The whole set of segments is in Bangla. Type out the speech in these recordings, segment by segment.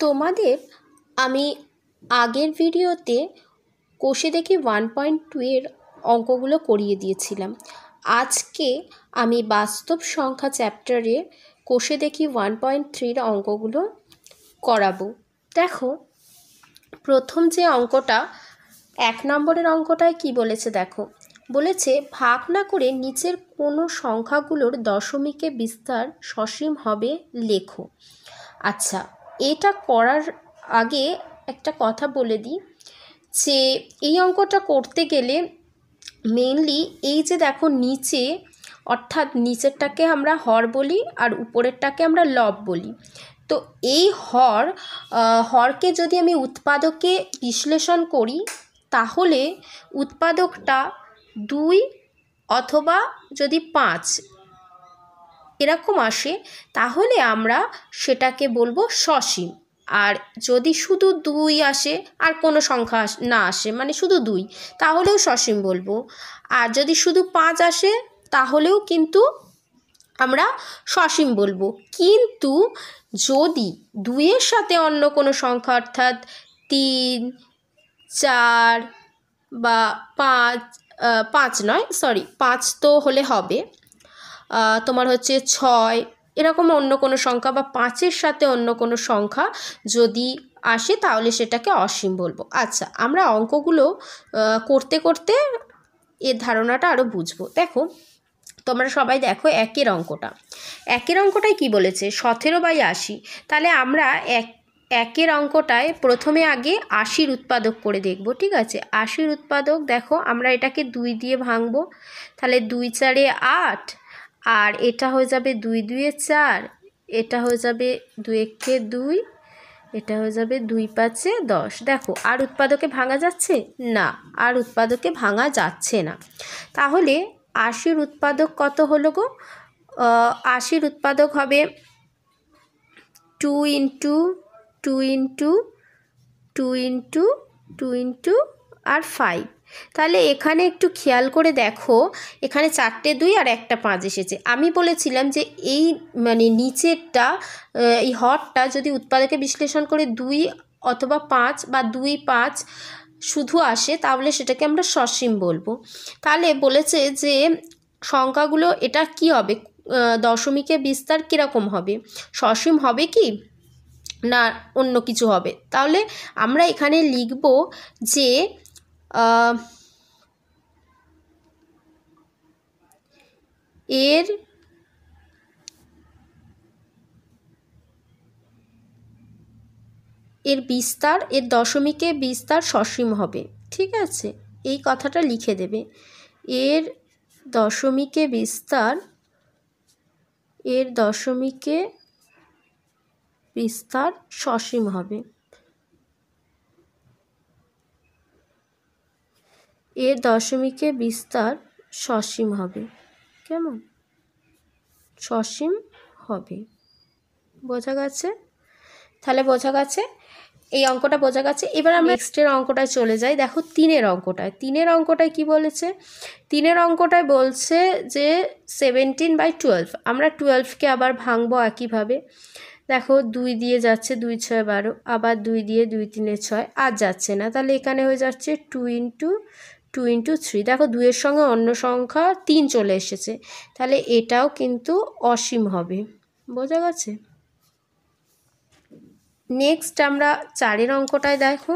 তোমাদের আমি আগের ভিডিওতে কষে দেখি 1.2 এর অঙ্কগুলো করিয়ে দিয়েছিলাম। আজকে আমি বাস্তব সংখ্যা চ্যাপ্টারে কষে দেখি 1.3 এর অঙ্কগুলো করাবো। দেখো, প্রথম যে অঙ্কটা 1 নম্বরের অঙ্কটায় কি বলেছে দেখো, বলেছে ভাগ না করে নিচের কোনো সংখ্যাগুলোর দশমিকে বিস্তার সসীম হবে লেখো। আচ্ছা, এটা করার আগে একটা কথা বলে দিই যে এই অঙ্কটা করতে গেলে মেইনলি এই যে দেখো নিচে, অর্থাৎ নিচেরটাকে আমরা হর বলি আর উপরেরটাকে আমরা লব বলি। তো এই হরকে যদি আমি উৎপাদকে বিশ্লেষণ করি তাহলে উৎপাদকটা 2 অথবা যদি 5 এরকম আসে তাহলে আমরা সেটাকে বলবো সসীম। আর যদি শুধু 2 আসে আর কোনো সংখ্যা না আসে, মানে শুধু 2, তাহলেও সসীম বলবো। আর যদি শুধু 5 আসে তাহলেও কিন্তু আমরা সসীম বলবো। কিন্তু যদি 2 এর সাথে অন্য কোনো সংখ্যা, অর্থাৎ 3, 4 বা 5 নয়, 5 তো হলে হবে, তোমার হচ্ছে 6 এরকম অন্য কোনো সংখ্যা বা 5-এর সাথে অন্য কোনো সংখ্যা যদি আসে তাহলে সেটাকে অসীম বলবো। আচ্ছা, আমরা অঙ্কগুলো করতে করতে এর ধারণাটা আরও বুঝবো। দেখো, তোমরা সবাই দেখো একের অঙ্কটায় কি বলেছে 17/80। তাহলে আমরা একের অঙ্কটায় প্রথমে আগে 80-র উৎপাদক করে দেখব। ঠিক আছে, 80-র উৎপাদক দেখো, আমরা এটাকে 2 দিয়ে ভাঙবো। তাহলে 2 4 8, আর এটা হয়ে যাবে 2 2 4, এটা হয়ে যাবে 2 1 2, এটা হয়ে যাবে 2 5 10। দেখো, আর উৎপাদকে ভাঙা যাচ্ছে না, আর উৎপাদকে ভাঙা যাচ্ছে না। তাহলে 80-র উৎপাদক কত হলো গো? 80-র উৎপাদক হবে 2 × 2 × 2 × 2 আর 5। তাহলে এখানে একটু খেয়াল করে দেখো, এখানে 4টে 2 আর একটা 5 এসেছে। আমি বলেছিলাম যে এই মানে নিচেরটা, এই হরটা যদি উৎপাদকে বিশ্লেষণ করে 2 অথবা 5 বা 2 5 শুধু আসে তাহলে সেটাকে আমরা সসীম বলবো। তাহলে বলেছে যে সংখ্যাগুলো এটা কি হবে, দশমিকে বিস্তার কীরকম হবে, সসীম হবে কি না অন্য কিছু হবে। তাহলে আমরা এখানে লিখব যে এর বিস্তার, এর দশমিকে বিস্তার সসীম হবে। ঠিক আছে, এই কথাটা লিখে দেবে, এর দশমিকে বিস্তার সসীম হবে। এর দশমিকে বিস্তার সসীম হবে। কেমন? সসীম হবে। বোঝা গেছে? তাহলে বোঝা গেছে, এই অঙ্কটা বোঝা গেছে। এবার আমরা নেক্সটের অঙ্কটায় চলে যাই। দেখো, 3-এর অঙ্কটায় কি বলেছে? 3-এর অঙ্কটায় বলছে যে 17/12। আমরা 12কে আবার ভাঙবো একইভাবে। দেখো, 2 দিয়ে যাচ্ছে 2 6 12, আবার 2 দিয়ে 2 3 6, আর যাচ্ছে না। তাহলে এখানে হয়ে যাচ্ছে 2 × 2 × 3। দেখো, 2 এর সঙ্গে অন্য সংখ্যা 3 চলে এসেছে, তাহলে এটাও কিন্তু অসীম হবে। বোঝা গেছে? নেক্সট আমরা 4-এর অঙ্কটায় দেখো,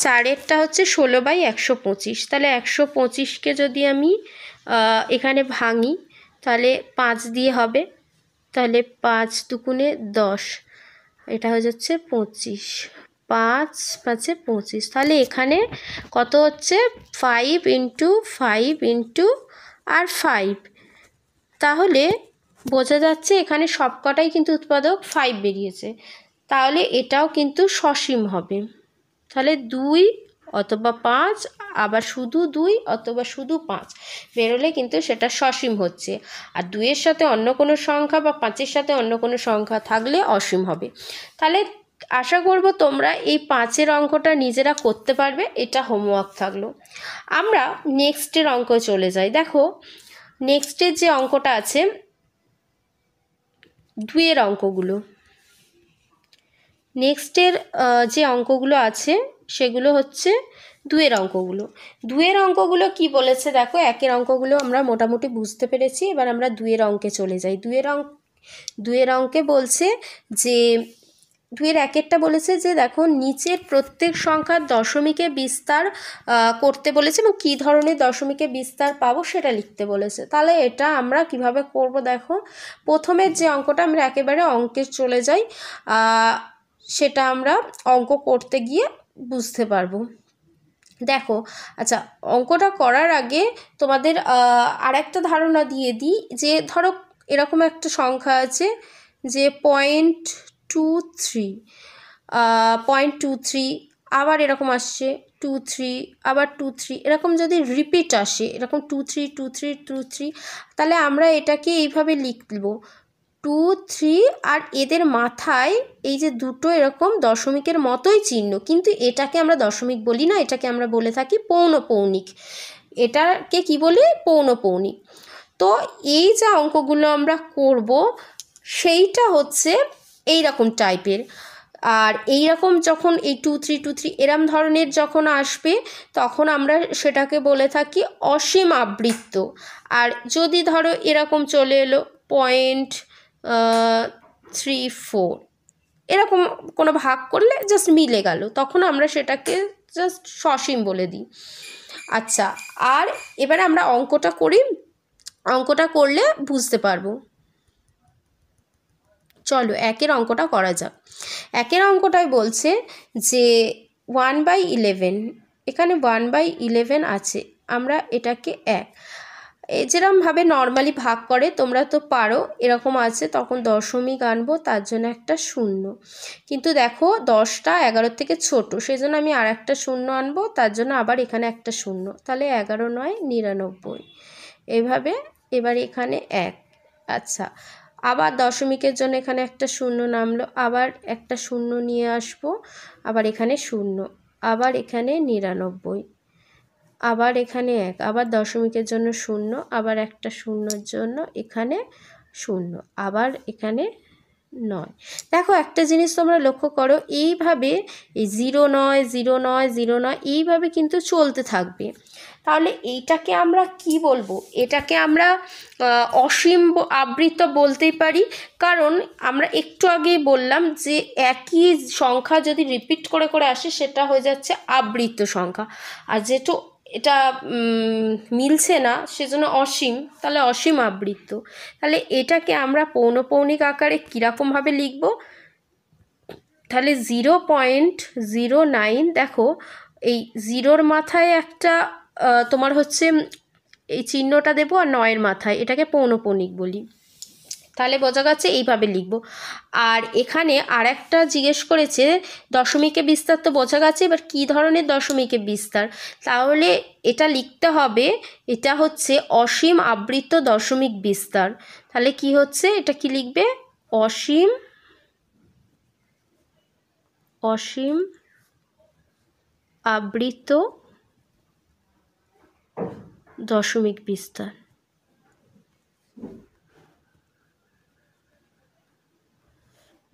4-এরটা হচ্ছে 16/125। তাহলে 125কে যদি আমি এখানে ভাঙি তাহলে 5 দিয়ে হবে, তাহলে 5 2 10, এটা হয়ে যাচ্ছে 25, 5 5 25। তাহলে এখানে কত হচ্ছে 5 × 5 × আর 5। তাহলে বোঝা যাচ্ছে এখানে সবকটাই কিন্তু উৎপাদক 5 বেরিয়েছে, তাহলে এটাও কিন্তু সসীম হবে। তাহলে 2 অথবা 5, আবার শুধু 2 অথবা শুধু 5 বেরোলে কিন্তু সেটা সসীম হচ্ছে। আর 2 এর সাথে অন্য কোনো সংখ্যা বা 5-এর সাথে অন্য কোনো সংখ্যা থাকলে অসীম হবে। তাহলে আশা করব তোমরা এই 5-এর অঙ্কটা নিজেরা করতে পারবে। এটা হোমওয়ার্ক থাকলো। আমরা নেক্সটের অঙ্ক চলে যাই। দেখো, নেক্সটের যে অঙ্কটা আছে 2-এর অঙ্কগুলো, নেক্সটের যে অঙ্কগুলো আছে সেগুলো হচ্ছে দুয়ের অঙ্কগুলো। দুয়ের অঙ্কগুলো কি বলেছে দেখো, একের অঙ্কগুলো আমরা মোটামুটি বুঝতে পেরেছি, এবার আমরা দুয়ের অঙ্কে চলে যাই। দুয়ের অঙ্কে বলছে যে দুয়ের একেরটা বলেছে যে দেখো নিচের প্রত্যেক সংখ্যার দশমিকে বিস্তার করতে বলেছে এবং কী ধরনের দশমিকে বিস্তার পাবো সেটা লিখতে বলেছে। তাহলে এটা আমরা কিভাবে করব দেখো, প্রথমের যে অঙ্কটা আমরা একেবারে অঙ্কে চলে যাই, সেটা আমরা অঙ্ক করতে গিয়ে বুঝতে পারবো। দেখো আচ্ছা, অঙ্কটা করার আগে তোমাদের আর একটা ধারণা দিয়ে দিই যে ধরো এরকম একটা সংখ্যা আছে যে 0.23, 0.23, আবার এরকম আসছে 23, আবার 23, এরকম যদি রিপিট আসে এরকম 23, 23, 23, তাহলে আমরা এটাকে এইভাবে লিখব 23, আর এদের মাথায় এই যে দুটো এরকম দশমিকের মতোই চিহ্ন, কিন্তু এটাকে আমরা দশমিক বলি না, এটাকে আমরা বলে থাকি পৌনপৌনিক। এটাকে কি বলি? পৌনপৌনিক। তো এই যে অঙ্কগুলো আমরা করব সেইটা হচ্ছে এই রকম টাইপের। আর এই রকম যখন এই 23, 23 এরম ধরনের যখন আসবে তখন আমরা সেটাকে বলে থাকি অসীম আবৃত্ত। আর যদি ধরো এরকম চলে এলো 0.34 এরকম কোনো ভাগ করলে জাস্ট মিলে গেল, তখন আমরা সেটাকে জাস্ট সসীম বলে দিই। আচ্ছা, আর এবারে আমরা অঙ্কটা করি, অঙ্কটা করলে বুঝতে পারবো। চলো একের অঙ্কটা করা যাক। একের অঙ্কটাই বলছে যে 1/11, এখানে 1/11 আছে, আমরা এটাকে যেরকমভাবে নর্মালি ভাগ করে তোমরা তো পারো, এরকম আছে তখন দশমিক আনবো, তার জন্য একটা শূন্য। কিন্তু দেখো 10টা 11 থেকে ছোট, সেই জন্য আমি আর একটা শূন্য আনবো, তার জন্য আবার এখানে একটা শূন্য, তাহলে 11 9 99 এইভাবে। এবার এখানে 1, আচ্ছা আবার দশমিকের জন্য এখানে একটা শূন্য নামলো, আবার একটা শূন্য নিয়ে আসবো, আবার এখানে শূন্য, আবার এখানে 99, আবার এখানে 1, আবার দশমিকের জন্য শূন্য, আবার একটা শূন্যর জন্য এখানে শূন্য, আবার এখানে 9। দেখো একটা জিনিস তোমরা লক্ষ্য করো, এইভাবে এই 0 9 0 9 0 9 এইভাবে কিন্তু চলতে থাকবে। তাহলে এইটাকে আমরা কি বলবো? এটাকে আমরা অসীম আবৃত্ত বলতেই পারি, কারণ আমরা একটু আগেই বললাম যে একই সংখ্যা যদি রিপিট করে করে আসে সেটা হয়ে যাচ্ছে আবৃত্ত সংখ্যা, আর যেহেতু এটা মিলছে না সেজন্য অসীম, তাহলে অসীম আবৃত্ত। তাহলে এটাকে আমরা পৌনপৌনিক আকারে কীরকমভাবে লিখব? তাহলে 0.09, দেখো এই 0-র মাথায় একটা তোমার হচ্ছে এই চিহ্নটা দেবো, আর 9-এর মাথায়, এটাকে পৌনপৌনিক বলি। তাহলে বোঝা গেছে এইভাবে লিখব। আর এখানে আর একটা জিজ্ঞেস করেছে দশমিকে বিস্তার, তো বোঝা গেছে এবার কী ধরনের দশমিকে বিস্তার। তাহলে এটা লিখতে হবে, এটা হচ্ছে অসীম আবৃত্ত দশমিক বিস্তার। তাহলে কি হচ্ছে, এটা কি লিখবে? অসীম আবৃত্ত দশমিক বিস্তার।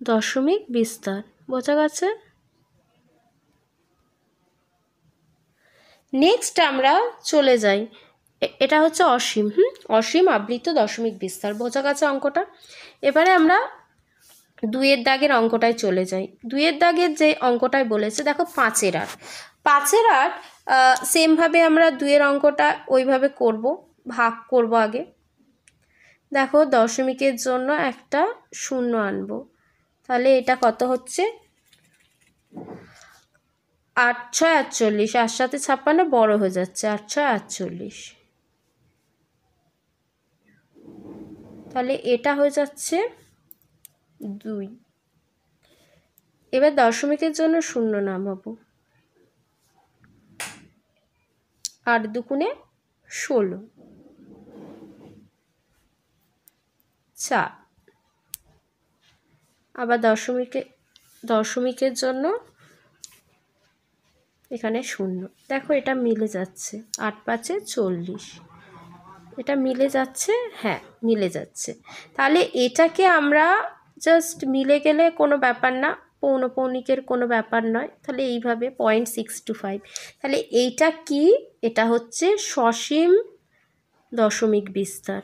দশমিক বিস্তার বোঝা গেছে। নেক্সট আমরা চলে যাই, এটা হচ্ছে অসীম, অসীম আবৃত্ত দশমিক বিস্তার, বোঝা গেছে অঙ্কটা। এবারে আমরা দুইয়ের দাগের অঙ্কটায় চলে যাই। দুইয়ের দাগের যে অঙ্কটায় বলেছে দেখো 5-এর 8, 5-এর 8 সেমভাবে আমরা দুইয়ের অঙ্কটা ওইভাবে করব, ভাগ করব আগে। দেখো দশমিকের জন্য একটা শূন্য আনবো, তাহলে এটা কত হচ্ছে? 8 6 48, 8 7 56 বড় হয়ে যাচ্ছে, 8 6 48, তাহলে এটা হয়ে যাচ্ছে 2। এবার দশমিকের জন্য শূন্য নামাবো, 8 2 16, 4, আবার দশমিকের জন্য এখানে শূন্য। দেখো এটা মিলে যাচ্ছে, 8 5 40, এটা মিলে যাচ্ছে, হ্যাঁ মিলে যাচ্ছে। তাহলে এটাকে আমরা জাস্ট মিলে গেলে কোনো ব্যাপার না, পৌনপৌনিকের কোনো ব্যাপার নয়, তাহলে এইভাবে 0.625। তাহলে এইটা কি? এটা হচ্ছে সসীম দশমিক বিস্তার।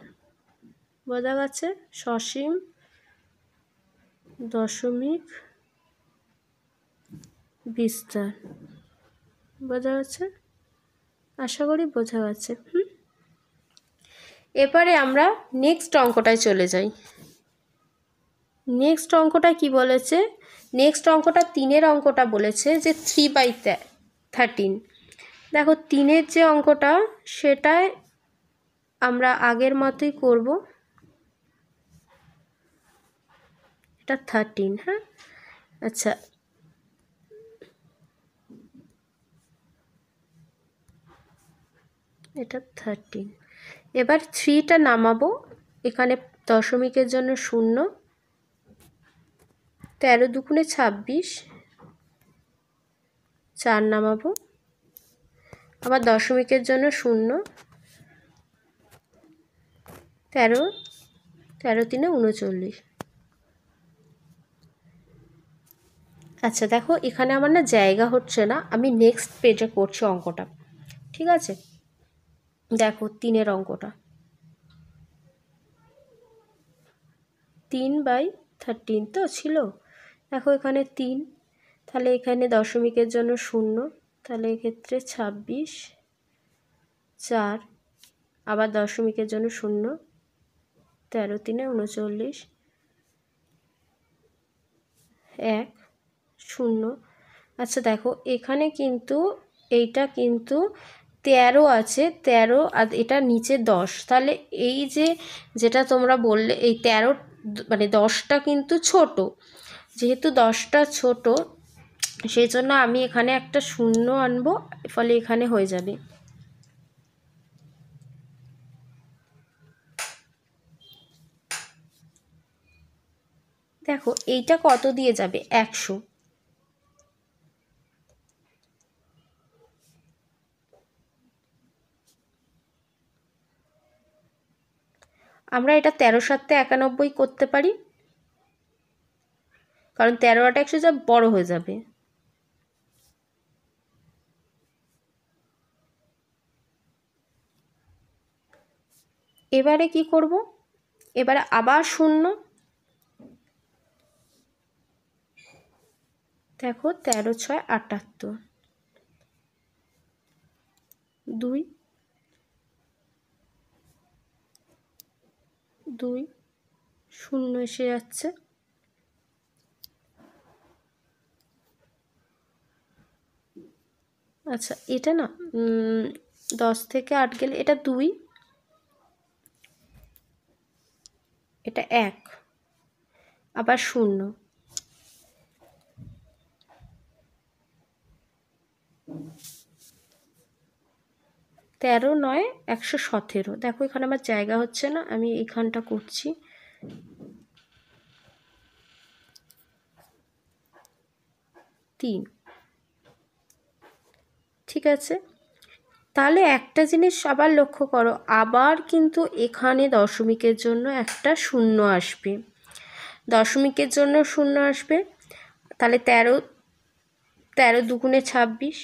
বোঝা গেছে? সসীম দশমিক বিস্তার। বোঝা গেছে? আশা করি বোঝা গেছে। এবারে আমরা নেক্সট অঙ্কটায় চলে যাই। নেক্সট অঙ্কটা কি বলেছে? নেক্সট অঙ্কটা 3-এর অঙ্কটা বলেছে যে 3/13। দেখো 3-এর যে অঙ্কটা সেটাই আমরা আগের মতোই করব। এটা 13। হ্যাঁ, আচ্ছা, এটা 13। এবার 3টা নামাবো, এখানে দশমিকের জন্য 0, 13 দুগুণে 26, 4 নামাবো, আবার দশমিকের জন্য 0, 13, 13 3 39। আচ্ছা দেখো, এখানে আমার না জায়গা হচ্ছে না, আমি নেক্সট পেজে করছি অঙ্কটা, ঠিক আছে? দেখো 3-এর অঙ্কটা 3/13 তো ছিল। দেখো এখানে 3, তাহলে এখানে দশমিকের জন্য 0, তাহলে এক্ষেত্রে 26, 4, আবার দশমিকের জন্য 0, 13 3 39, 1 0। আচ্ছা দেখো এখানে কিন্তু এইটা কিন্তু 13 আছে, 13 আর এটা নিচে 10, তাহলে এই যে যেটা তোমরা বললে এই 13 মানে 10টা কিন্তু ছোট, যেহেতু 10টা ছোট সেই জন্য আমি এখানে একটা 0 আনবো, ফলে এখানে হয়ে যাবে। দেখো এইটা কত দিয়ে যাবে? 100। আমরা এটা 13 7 91 করতে পারি, কারণ 13 8 100 যা বড় হয়ে যাবে। এবারে কি করব? এবারে আবার 0। দেখো 13 6 78, 2 2 0 এসে যাচ্ছে। আচ্ছা এটা না 10 থেকে 8 গেলে এটা 2, এটা 1, আবার 0, 13 9 117। দেখো এখানে আমার জায়গা হচ্ছে না, আমি এখানটা করছি। 3, ঠিক আছে। তাহলে একটা জিনিস আবার লক্ষ্য করো, আবার কিন্তু এখানে দশমিকের জন্য একটা 0 আসবে, দশমিকের জন্য 0 আসবে। তাহলে 13 13 দুগুণে 26।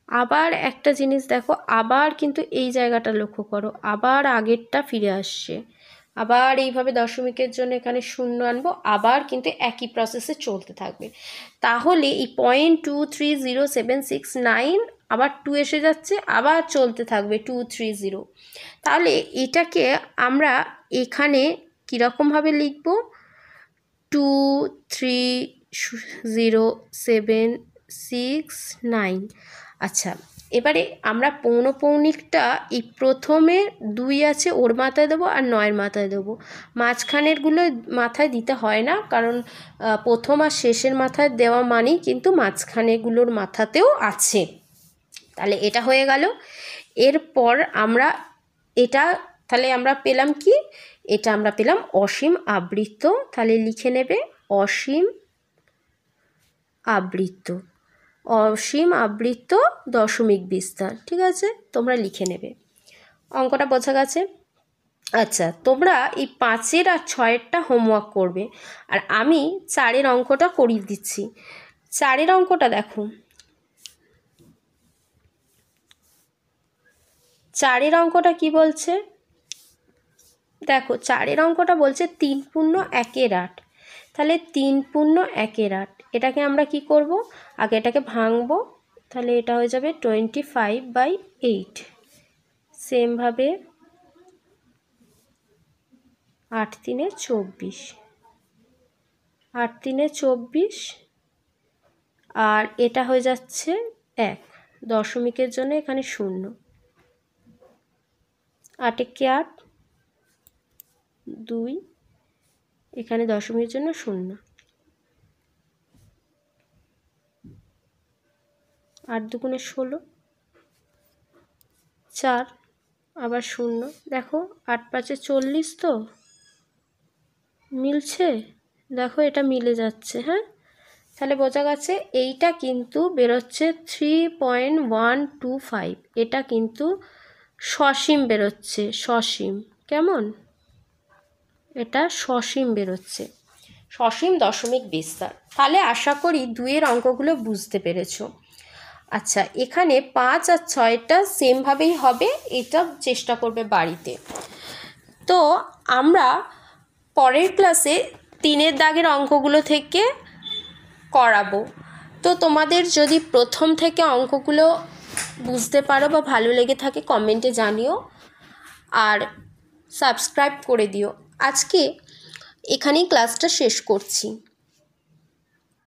আবার একটা জিনিস দেখো, আবার কিন্তু এই জায়গাটা লক্ষ্য করো, আবার আগেরটা ফিরে আসছে। আবার এইভাবে দশমিকের জন্য এখানে 0 আনবো, আবার কিন্তু একই প্রসেসে চলতে থাকবে। তাহলে এই 0.230769 আবার 2 এসে যাচ্ছে, আবার চলতে থাকবে 230। তাহলে এটাকে আমরা এখানে কীরকমভাবে লিখব? 2307669। আচ্ছা এবারে আমরা পৌনপৌনিকটা এই প্রথমে 2 আছে ওর মাথায় দেবো আর 9-এর মাথায় দেবো, মাঝখানেরগুলো মাথায় দিতে হয় না, কারণ প্রথম আর শেষের মাথায় দেওয়া মানেই কিন্তু মাঝখানেগুলোর মাথাতেও আছে। তাহলে এটা হয়ে গেল। এরপর আমরা এটা তাহলে আমরা পেলাম কি? এটা আমরা পেলাম অসীম আবৃত্ত। তাহলে লিখে নেবে অসীম আবৃত্ত, অসীম আবৃত্ত দশমিক বিস্তার। ঠিক আছে, তোমরা লিখে নেবে। অঙ্কটা বোঝা গেছে? আচ্ছা, তোমরা এই 5 আর 6 হোমওয়ার্ক করবে, আর আমি 4 অঙ্কটা করিয়ে দিচ্ছি। 4 অঙ্কটা দেখো, 4 অঙ্কটা কি বলছে দেখো, 4 অঙ্কটা বলছে 3 পূর্ণ 1 8। তাহলে 3 পূর্ণ 1 8, এটাকে আমরা কি করব, আগে এটাকে ভাঙবো, তাহলে এটা হয়ে যাবে 25/8। সেমভাবে 8 3 24, 8 3 24, আর এটা হয়ে যাচ্ছে 1, দশমিকের জন্য এখানে 0, 8 একে 8, 2, এখানে দশমিকের জন্য 0, 8 2 16, 4, আবার 0। দেখো 8 5 40, তো মিলছে, দেখো এটা মিলে যাচ্ছে। হ্যাঁ, তাহলে বোঝা গেছে এইটা কিন্তু বেরোচ্ছে 3.125, এটা কিন্তু সসীম বেরোচ্ছে, সসীম। কেমন, এটা সসীম বেরোচ্ছে, সসীম দশমিক বিস্তার। তাহলে আশা করি 2 অঙ্কগুলো বুঝতে পেরেছো। আচ্ছা, এখানে 5 আর 6টা সেমভাবেই হবে, এটা চেষ্টা করবে বাড়িতে। তো আমরা পরের ক্লাসে 3 দাগের অঙ্কগুলো থেকে করাবো। তো তোমাদের যদি প্রথম থেকে অঙ্কগুলো বুঝতে পারো বা ভালো লেগে থাকে কমেন্টে জানিও, আর সাবস্ক্রাইব করে দিও। আজকে এখানেই ক্লাসটা শেষ করছি।